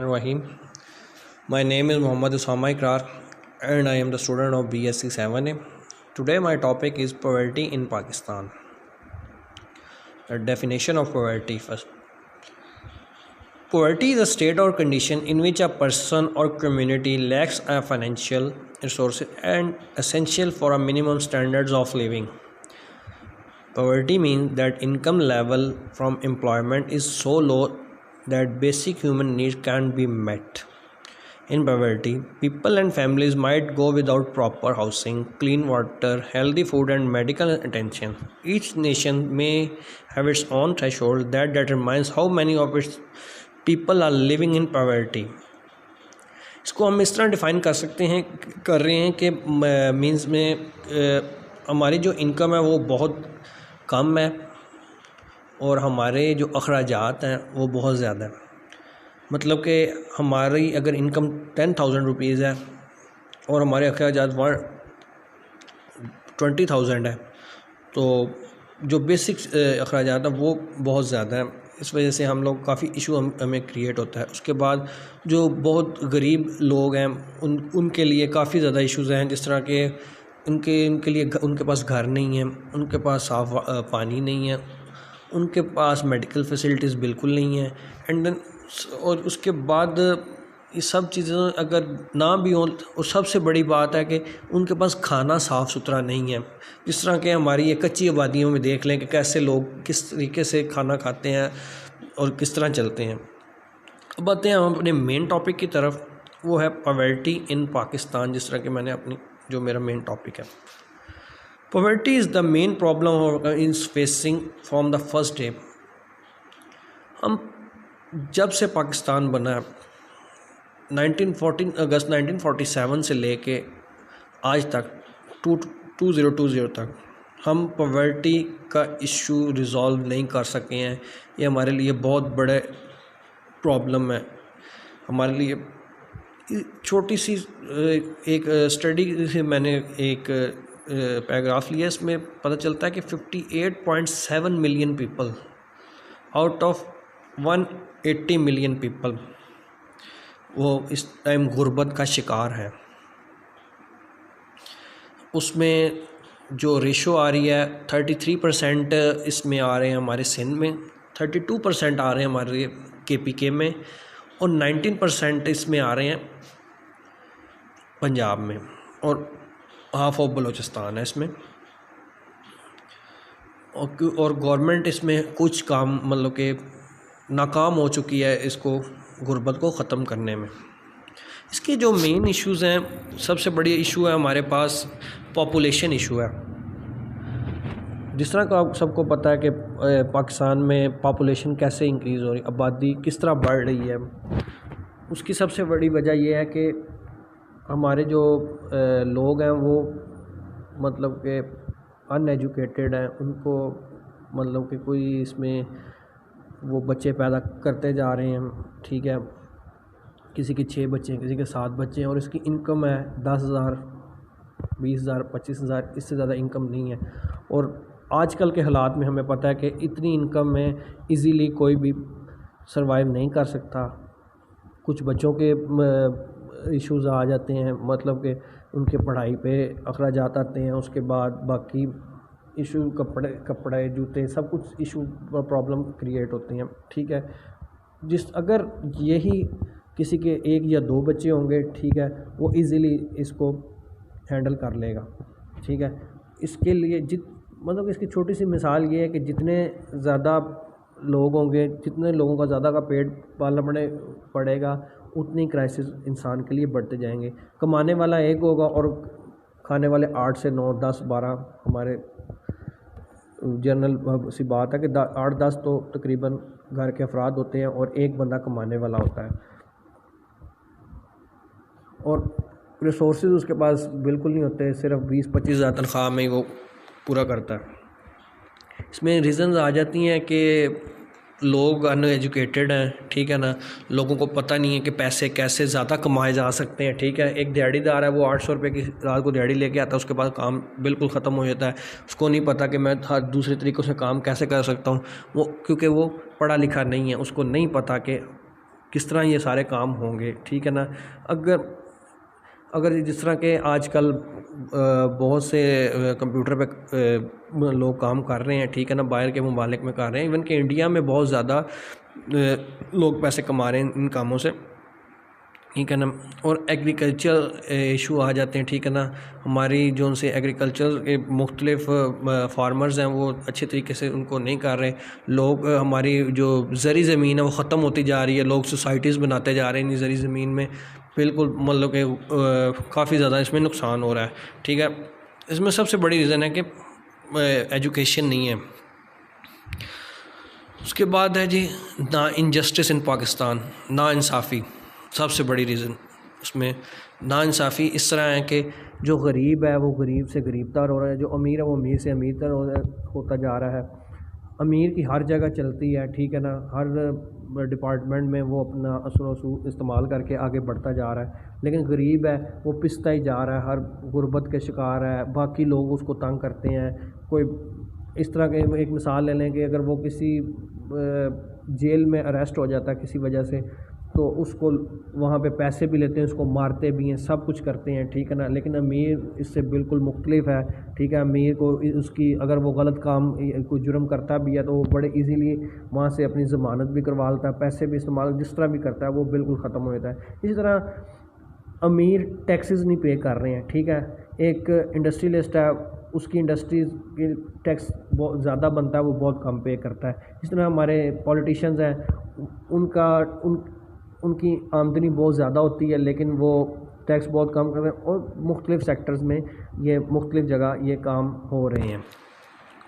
Rahim. My name is Muhammad Usama Ikrar and I am the student of BSc 7A. Today my topic is poverty in Pakistan. The definition of poverty first. Poverty is a state or condition in which a person or community lacks a financial resources and essential for a minimum standards of living. Poverty means that income level from employment is so low that basic human needs can't be met. In poverty, people and families might go without proper housing, clean water, healthy food, and medical attention. Each nation may have its own threshold that determines how many of its people are living in poverty. इसको हम इस तरह define कर रहे हैं कि means में हमारी जो इनकम है वो बहुत कम है और हमारे जो अखराजात हैं वो बहुत ज़्यादा है। मतलब कि हमारी अगर इनकम 10,000 रुपीज़ है और हमारे अखराजात 20,000 है, तो जो बेसिक अखराजात हैं वो बहुत ज़्यादा है। इस वजह से हम लोग काफ़ी इशू हमें क्रिएट होता है। उसके बाद जो बहुत गरीब लोग हैं उनके लिए काफ़ी ज़्यादा इश्यूज़ हैं, जिस तरह के उनके लिए उनके पास घर नहीं है, उनके पास साफ़ पानी नहीं है, उनके पास मेडिकल फैसिलिटीज़ बिल्कुल नहीं है। एंड देन और उसके बाद ये सब चीज़ें अगर ना भी हों, और सबसे बड़ी बात है कि उनके पास खाना साफ़ सुथरा नहीं है। जिस तरह के हमारी ये कच्ची आबादियों में देख लें कि कैसे लोग किस तरीके से खाना खाते हैं और किस तरह चलते हैं। अब आते हैं हम अपने मेन टॉपिक की तरफ, वो है पॉवर्टी इन पाकिस्तान। जिस तरह के मैंने अपनी जो मेरा मेन टॉपिक है, poverty is the main problem is facing from the first day. हम जब से पाकिस्तान बना 14 अगस्त 1947 से लेके आज तक 2020 तक हम पॉवर्टी का इशू रिज़ॉल्व नहीं कर सके हैं। ये हमारे लिए बहुत बड़े प्रॉब्लम है। हमारे लिए छोटी सी एक स्टडी से मैंने एक पैराग्राफ लिया, इसमें पता चलता है कि 58.7 million people out of 180 million people वो इस टाइम गुर्बत का शिकार है। उसमें जो रेशो आ रही है 33% इसमें आ रहे हैं हमारे सिंध में, 32% आ रहे हैं हमारे KPK में, और 19% इसमें आ रहे हैं पंजाब में, और हाफ ऑफ बलूचिस्तान है इसमें। और गवर्नमेंट इसमें कुछ काम मतलब कि नाकाम हो चुकी है इसको गुर्बत को ख़त्म करने में। इसके जो मेन इश्यूज़ हैं, सबसे बड़ी इशू है हमारे पास पॉपुलेशन इशू है। जिस तरह का सबको पता है कि पाकिस्तान में पॉपुलेशन कैसे इंक्रीज़ हो रही, आबादी किस तरह बढ़ रही है, उसकी सबसे बड़ी वजह यह है कि हमारे जो लोग हैं वो मतलब कि अनएजुकेटेड हैं। उनको मतलब कि कोई इसमें वो बच्चे पैदा करते जा रहे हैं, ठीक है, किसी के 6 बच्चे हैं, किसी के 7 बच्चे हैं, और इसकी इनकम है 10,000, 20,000, 25,000, इससे ज़्यादा इनकम नहीं है। और आजकल के हालात में हमें पता है कि इतनी इनकम में इजीली कोई भी सरवाइव नहीं कर सकता। कुछ बच्चों के इश्यूज़ आ जाते हैं, मतलब कि उनके पढ़ाई पे अखराजात आते हैं। उसके बाद बाकी इशू कपड़े जूते सब कुछ इशू प्रॉब्लम क्रिएट होती हैं, ठीक है। अगर यही किसी के 1 या 2 बच्चे होंगे, ठीक है, वो इजीली इसको हैंडल कर लेगा, ठीक है। इसके लिए मतलब इसकी छोटी सी मिसाल ये है कि जितने ज़्यादा लोग होंगे, जितने लोगों का ज़्यादा का पेट पालना पड़ेगा, उतनी क्राइसिस इंसान के लिए बढ़ते जाएंगे। कमाने वाला एक होगा और खाने वाले 8 से 9, 10, 12 हमारे जनरल सी बात है कि 8-10 तो तकरीबन घर के अफराद होते हैं और एक बंदा कमाने वाला होता है, और रिसोर्सेज उसके पास बिल्कुल नहीं होते। सिर्फ 20-25 हज़ार तनख्वाह में ही वो पूरा करता है। इसमें रीज़न्स आ जाती हैं कि लोग अनएजुकेटेड हैं, ठीक है ना, लोगों को पता नहीं है कि पैसे कैसे ज़्यादा कमाए जा सकते हैं, ठीक है। एक दिहाड़ीदार है, वो 800 रुपये की रात को दिहाड़ी लेके आता है, उसके बाद काम बिल्कुल ख़त्म हो जाता है। उसको नहीं पता कि मैं दूसरे तरीक़ों से काम कैसे कर सकता हूँ, वो क्योंकि वो पढ़ा लिखा नहीं है, उसको नहीं पता कि किस तरह ये सारे काम होंगे, ठीक है ना। अगर जिस तरह के आजकल बहुत से कंप्यूटर पे लोग काम कर रहे हैं, ठीक है ना, बाहर के ममालिक में कर रहे हैं, इवन कि इंडिया में बहुत ज़्यादा लोग पैसे कमा रहे हैं इन कामों से, ठीक है ना। और एग्रीकल्चर इशू आ जाते हैं, ठीक है ना। हमारी जो उनसे एग्रीकल्चर के मुख्तलिफ फार्मर्स हैं वो अच्छे तरीके से उनको नहीं कर रहे लोग। हमारी जो ज़री ज़मीन है वो ख़त्म होती जा रही है, लोग सोसाइटीज़ बनाते जा रहे हैं इन ज़री ज़मीन में, बिल्कुल मतलब कि काफ़ी ज़्यादा इसमें नुकसान हो रहा है, ठीक है। इसमें सबसे बड़ी रीज़न है कि एजुकेशन नहीं है। उसके बाद है जी ना इनजस्टिस इन पाकिस्तान, ना इंसाफ़ी, सबसे बड़ी रीज़न उसमें नाइंसाफ़ी इस तरह है कि जो गरीब है वो गरीब से गरीबतर हो रहा है, जो अमीर है वो अमीर से अमीरतर होता जा रहा है। अमीर की हर जगह चलती है, ठीक है ना, हर डिपार्टमेंट में वो अपना असर वसूल इस्तेमाल करके आगे बढ़ता जा रहा है, लेकिन गरीब है वो पिसता ही जा रहा है, हर गुर्बत के शिकार है, बाकी लोग उसको तंग करते हैं। कोई इस तरह के एक मिसाल ले लें कि अगर वो किसी जेल में अरेस्ट हो जाता है किसी वजह से, तो उसको वहाँ पे पैसे भी लेते हैं, उसको मारते भी हैं, सब कुछ करते हैं, ठीक है ना। लेकिन अमीर इससे बिल्कुल मुख्तलिफ है, ठीक है। अमीर को उसकी अगर वो गलत काम कोई जुर्म करता भी है तो वो बड़े इजीली वहाँ से अपनी ज़मानत भी करवा लेता है, पैसे भी इस्तेमाल जिस तरह भी करता है वो बिल्कुल ख़त्म हो जाता है। इसी तरह अमीर टैक्सेस नहीं पे कर रहे हैं, ठीक है। एक इंडस्ट्रियलिस्ट है, उसकी इंडस्ट्रीज़ की टैक्स बहुत ज़्यादा बनता है, वो बहुत कम पे करता है। इस तरह हमारे पॉलिटिशियंस हैं, उनकी आमदनी बहुत ज़्यादा होती है लेकिन वो टैक्स बहुत कम कर रहे हैं, और मुख्तलिफ़ सेक्टर्स में ये मुख्तलिफ़ जगह ये काम हो रहे हैं,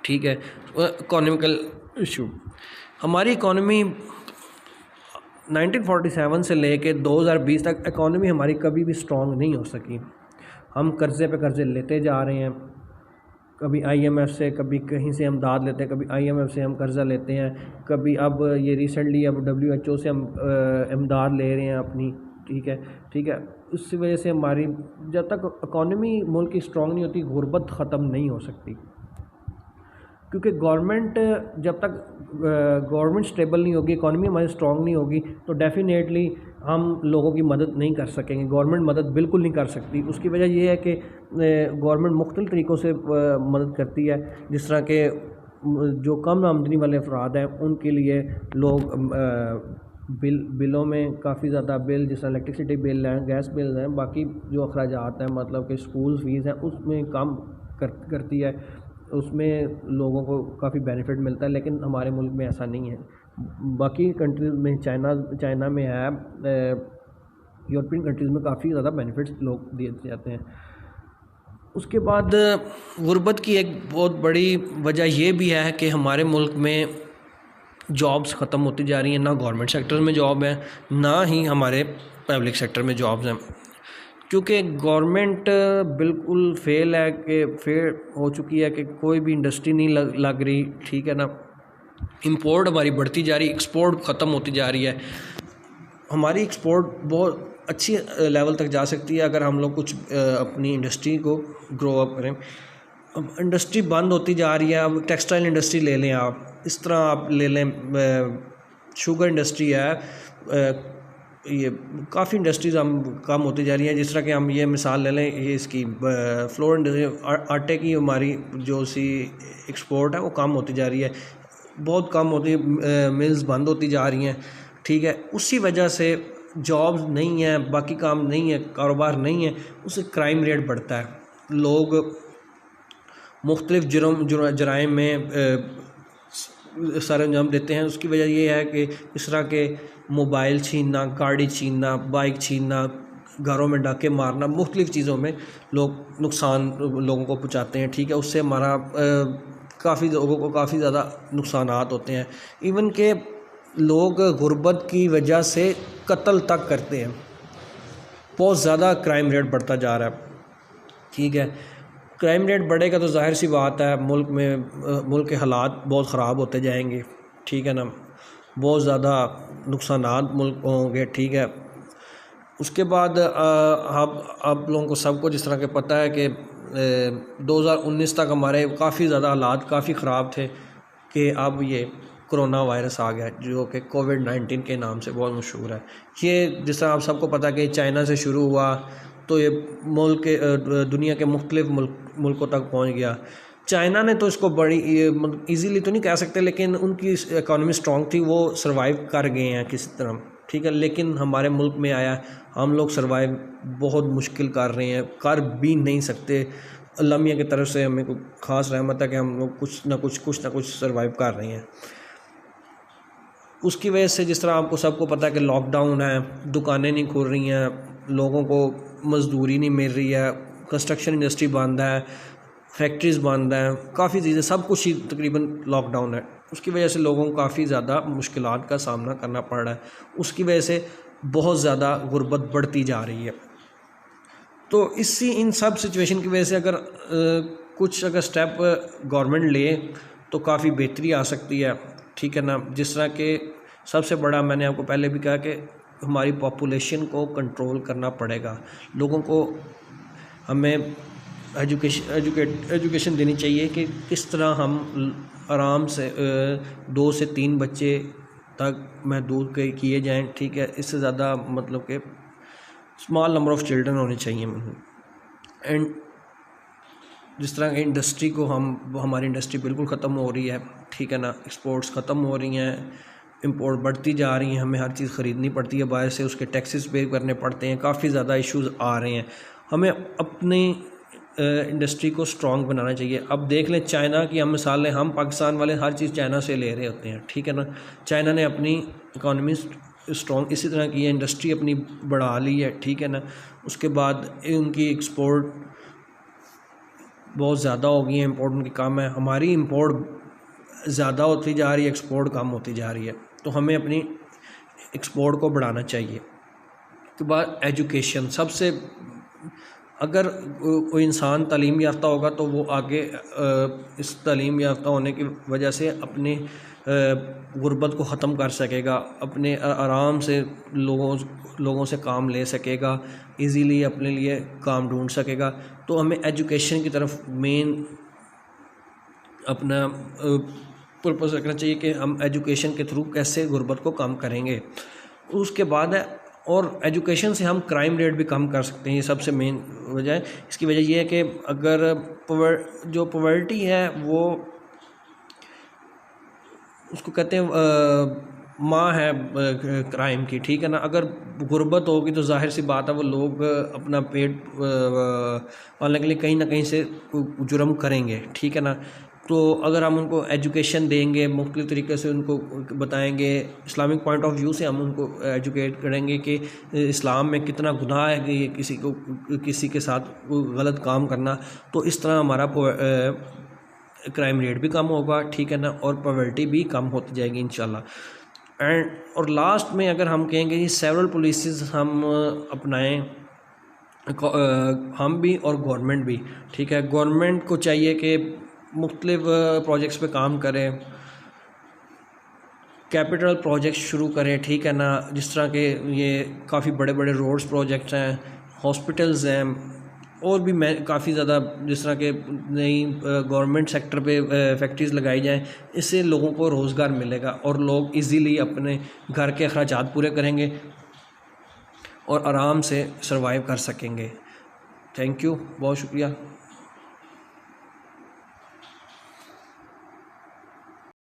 ठीक है। इकोनॉमिकल इशू, हमारी इकॉनमी 1947 से लेके 2020 तक इकॉनमी हमारी कभी भी स्ट्रॉन्ग नहीं हो सकी। हम कर्ज़े पे कर्ज़े लेते जा रहे हैं, कभी IMF से, कभी कहीं से हम दाद लेते हैं, कभी IMF से हम कर्ज़ा लेते हैं, कभी अब ये रिसेंटली अब WHO से हम इमदाद ले रहे हैं अपनी, ठीक है। उसकी वजह से हमारी जब तक इकॉनमी मुल्क की स्ट्रॉन्ग नहीं होती गुर्बत ख़त्म नहीं हो सकती, क्योंकि जब तक गवर्नमेंट स्टेबल नहीं होगी, इकॉनमी हमारी स्ट्रॉन्ग नहीं होगी, तो डेफिनेटली हम लोगों की मदद नहीं कर सकेंगे। गवर्नमेंट मदद बिल्कुल नहीं कर सकती। उसकी वजह यह है कि गवर्नमेंट मुख्तलिफ़ तरीक़ों से मदद करती है, जिस तरह के जो कम आमदनी वाले अफराद हैं उनके लिए लोग बिलों में काफ़ी ज़्यादा बिल, जिस तरह इलेक्ट्रिसिटी बिल हैं, गैस बिल हैं, बाकी जो अखराजात हैं, मतलब कि स्कूल फ़ीस हैं, उसमें कम करती है, उसमें लोगों को काफ़ी बेनिफिट मिलता है। लेकिन हमारे मुल्क में ऐसा नहीं है। बाकी कंट्रीज़ में चाइना में है, यूरोपियन कंट्रीज़ में काफ़ी ज़्यादा बेनिफिट्स लोग दिए जाते हैं। उसके बाद गुर्बत की एक बहुत बड़ी वजह यह भी है कि हमारे मुल्क में जॉब्स ख़त्म होती जा रही हैं, ना गवर्नमेंट सेक्टर में जॉब है, ना ही हमारे पब्लिक सेक्टर में जॉब्स हैं, क्योंकि गवर्नमेंट बिल्कुल फेल हो चुकी है कि कोई भी इंडस्ट्री नहीं लग रही, ठीक है ना। इंपोर्ट हमारी बढ़ती जा रही, एक्सपोर्ट ख़त्म होती जा रही है। हमारी एक्सपोर्ट बहुत अच्छी लेवल तक जा सकती है अगर हम लोग कुछ अपनी इंडस्ट्री को ग्रो अप करें। अब इंडस्ट्री बंद होती जा रही है। अब टेक्सटाइल इंडस्ट्री ले लें आप, इस तरह आप ले लें, शुगर इंडस्ट्री है, ये काफ़ी इंडस्ट्रीज़ हम कम होती जा रही हैं। जिस तरह कि हम ये मिसाल ले लें, ये इसकी फ्लोर इंडस्ट्री, आटे की हमारी जो सी एक्सपोर्ट है वो कम होती जा रही है, बहुत कम होती है, मिल्स बंद होती जा रही हैं, ठीक है। उसी वजह से जॉब्स नहीं है, बाकी काम नहीं है, कारोबार नहीं है, उससे क्राइम रेट बढ़ता है, लोग मुख्तलिफ़ जराइम में सर अंजाम देते हैं। उसकी वजह यह है कि इस तरह के मोबाइल छीनना, गाड़ी छीनना, बाइक छीनना, घरों में डाके मारना, मुख्तलिफ़ चीज़ों में लोग नुकसान लोगों को पहुँचाते हैं, ठीक है। उससे हमारा काफ़ी लोगों को काफ़ी ज़्यादा नुकसानात होते हैं। इवन के लोग गुर्बत की वजह से कत्ल तक करते हैं, बहुत ज़्यादा क्राइम रेट बढ़ता जा रहा है, ठीक है। क्राइम रेट बढ़ेगा तो ज़ाहिर सी बात है मुल्क के हालात बहुत ख़राब होते जाएंगे, ठीक है ना, बहुत ज़्यादा नुकसानात मुल्क होंगे, ठीक है। उसके बाद आप लोगों को सबको जिस तरह के पता है कि 2019 तक हमारे काफ़ी ज़्यादा हालात काफ़ी ख़राब थे कि अब ये कोरोना वायरस आ गया जो कि कोविड-19 के नाम से बहुत मशहूर है। ये जिस तरह आप सबको पता कि चाइना से शुरू हुआ तो ये मुल्क के दुनिया के मुख्तलिफ मुल्कों तक पहुंच गया। चाइना ने तो इसको बड़ी ईज़िली तो नहीं कह सकते, लेकिन उनकी इकॉनमी स्ट्रॉन्ग थी, वो सर्वाइव कर गए हैं किसी तरह, ठीक है। लेकिन हमारे मुल्क में आया, हम लोग सर्वाइव बहुत मुश्किल कर रहे हैं, कर भी नहीं सकते। अल्लाह मियां की तरफ से हमें कोई ख़ास रहमत है कि हम लोग कुछ ना कुछ सर्वाइव कर रहे हैं। उसकी वजह से जिस तरह आपको सबको पता है कि लॉकडाउन है, दुकानें नहीं खुल रही हैं, लोगों को मजदूरी नहीं मिल रही है, कंस्ट्रक्शन इंडस्ट्री बंद है, फैक्ट्रीज़ बंद हैं, काफ़ी चीज़ें, सब कुछ ही तकरीबन लॉकडाउन है। उसकी वजह से लोगों को काफ़ी ज़्यादा मुश्किलात का सामना करना पड़ रहा है। उसकी वजह से बहुत ज़्यादा गुर्बत बढ़ती जा रही है। तो इन सब सिचुएशन की वजह से अगर कुछ स्टेप गवर्नमेंट ले तो काफ़ी बेहतरी आ सकती है, ठीक है ना। जिस तरह के सबसे बड़ा, मैंने आपको पहले भी कहा कि हमारी पॉपुलेशन को कंट्रोल करना पड़ेगा। लोगों को हमें एजुकेशन देनी चाहिए कि किस तरह हम आराम से 2 से 3 बच्चे तक महदूद किए जाएं, ठीक है। इससे ज़्यादा मतलब कि स्मॉल नंबर ऑफ़ चिल्ड्रन होने चाहिए। एंड जिस तरह इंडस्ट्री को हमारी इंडस्ट्री बिल्कुल ख़त्म हो रही है, ठीक है ना। एक्सपोर्ट्स ख़त्म हो रही हैं, इंपोर्ट बढ़ती जा रही हैं, हमें हर चीज़ ख़रीदनी पड़ती है बाहर से, उसके टैक्सेस पे करने पड़ते हैं, काफ़ी ज़्यादा इश्यूज़ आ रहे हैं। हमें अपनी इंडस्ट्री को स्ट्रॉन्ग बनाना चाहिए। अब देख लें चाइना की हम मिसाल लें, हम पाकिस्तान वाले हर चीज़ चाइना से ले रहे होते हैं, ठीक है ना। चाइना ने अपनी इकॉनमी स्ट्रॉन्ग इसी तरह की है, इंडस्ट्री अपनी बढ़ा ली है, ठीक है ना। उसके बाद उनकी एक्सपोर्ट बहुत ज़्यादा हो गई है, इंपोर्ट उनकी कम है। हमारी इंपोर्ट ज़्यादा होती जा रही है, एक्सपोर्ट कम होती जा रही है। तो हमें अपनी एक्सपोर्ट को बढ़ाना चाहिए। उसके बाद एजुकेशन, सबसे अगर कोई इंसान तालीम याफ्ता होगा तो वो आगे इस तालीम याफ्ता होने की वजह से अपने गुर्बत को ख़त्म कर सकेगा, अपने आराम से लोगों से काम ले सकेगा, इजीली अपने लिए काम ढूंढ सकेगा। तो हमें एजुकेशन की तरफ मेन अपना पर्पस रखना चाहिए कि हम एजुकेशन के थ्रू कैसे गुर्बत को कम करेंगे। उसके बाद है, और एजुकेशन से हम क्राइम रेट भी कम कर सकते हैं। ये सबसे मेन वजह है। इसकी वजह ये है कि अगर जो पॉवर्टी है वो उसको कहते हैं माँ है क्राइम की, ठीक है ना। अगर गुर्बत होगी तो जाहिर सी बात है वो लोग अपना पेट पालने के लिए कहीं ना कहीं से जुर्म करेंगे, ठीक है ना। तो अगर हम उनको एजुकेशन देंगे, मुख्तलिफ़ तरीके से उनको बताएंगे, इस्लामिक पॉइंट ऑफ व्यू से हम उनको एजुकेट करेंगे कि इस्लाम में कितना गुनाह है कि किसी के साथ गलत काम करना, तो इस तरह हमारा क्राइम रेट भी कम होगा, ठीक है ना, और पॉवर्टी भी कम होती जाएगी इंशाल्लाह। और लास्ट में अगर हम कहेंगे कि सेवरल पॉलिसीज़ हम अपनाएं, हम भी और गवर्नमेंट भी, ठीक है। गवर्नमेंट को चाहिए कि मुख्तलिफ प्रोजेक्ट्स पे काम करें, कैपिटल प्रोजेक्ट्स शुरू करें, ठीक है ना। जिस तरह के ये काफ़ी बड़े बड़े रोड्स प्रोजेक्ट्स हैं, हॉस्पिटल्स हैं, और भी काफ़ी ज़्यादा जिस तरह के नई गवर्नमेंट सेक्टर पे फैक्ट्रीज़ लगाई जाएं, इससे लोगों को रोज़गार मिलेगा और लोग इजीली अपने घर के अखराजात पूरे करेंगे और आराम से सर्वाइव कर सकेंगे। थैंक यू, बहुत शुक्रिया।